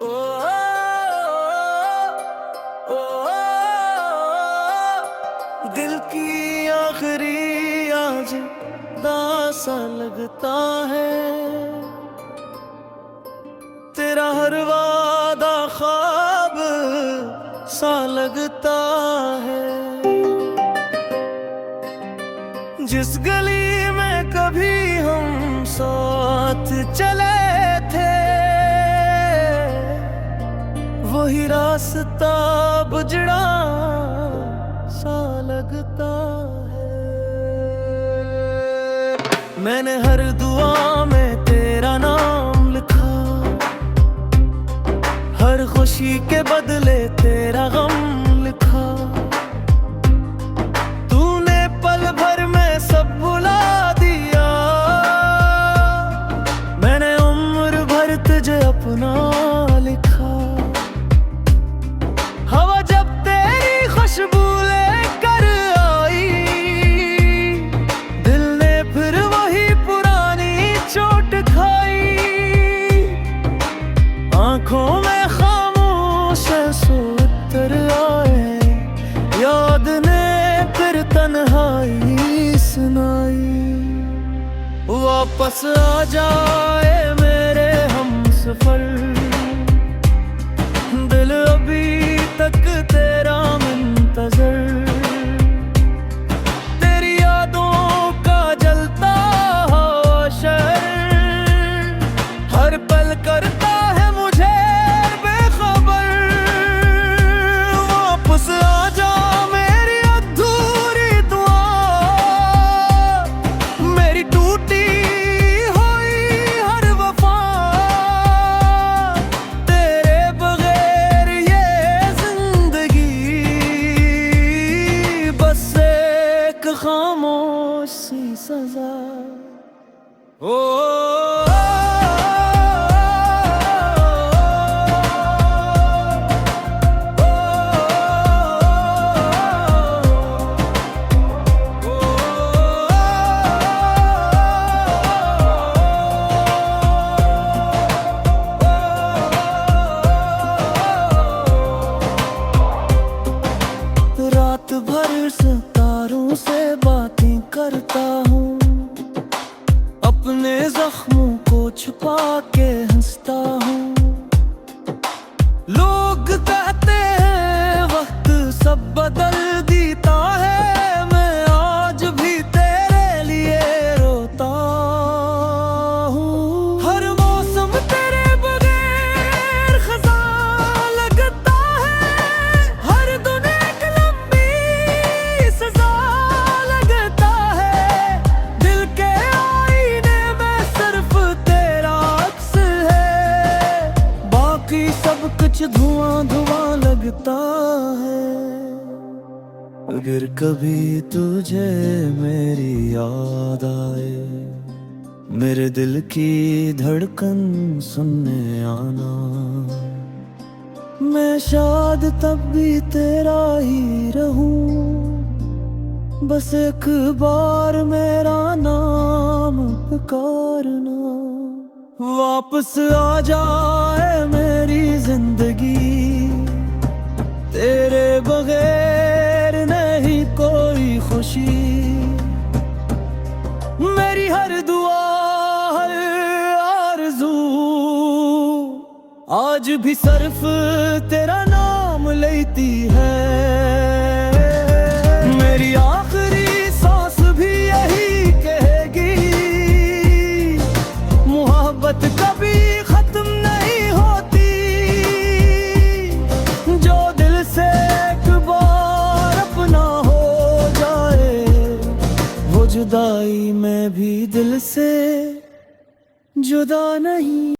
ओ, ओ, दिल की आखिरी आज दासा लगता है, तेरा हर वादा ख्वाब सा लगता है। जिस गली में कभी हम साथ चले थे, वही रास्ता बुजड़ा सा लगता है। मैंने हर दुआ में तेरा नाम लिखा, हर खुशी के बदले तेरा गम लिखा। तूने पल भर में सब भुला दिया, मैंने उम्र भर तुझे अपना लिखा। हवा जब तेरी खुशबू लेकर आई, दिल ने फिर वही पुरानी चोट खाई। आंखों में खामोश सो उतर आए, याद ने फिर तन्हाई सुनाई। वापस आ जाए मेरे हमसफर, दिल अभी तक तेरा मुंतजर। तेरी यादों का जलता हुआ शहर, हर पल करता है मुझे बेखबर। वापस आ जा मेरी अधूरी दुआ, मेरी टूटी हुई हर वफा। तेरे बगैर ये जिंदगी बस एक खामोश सी सजा। ओ रात भर सितारों से बातें करता हूँ, अपने जख्मों को छुपा के हंसता हूँ। लोग कहते हैं वक्त सब बदल देता है, मैं आज भी तेरे लिए रोता हूँ। हर मौसम तेरे बगैर खज़ां लगता है, हर दिन एक लंबी सजा लगता है। दिल के आईने में सिर्फ तेरा अक्स है, बाकी सब कुछ धुआं धुआं लगता है। अगर कभी तुझे मेरी याद आए, मेरे दिल की धड़कन सुनने आना। मैं शायद तब भी तेरा ही रहूं, बस एक बार मेरा नाम पुकारना। वापस आ जाए मेरी जिंदगी, तेरे बगैर नहीं कोई खुशी। मेरी हर दुआ हर आरज़ू आज भी सिर्फ तेरा नाम लेती है। मेरी आखिरी सांस भी यही कहेगी, मोहब्बत कभी खत्म नहीं होती। जो दिल से एक बार अपना हो जाए, वो जुदाई में भी दिल से जुदा नहीं।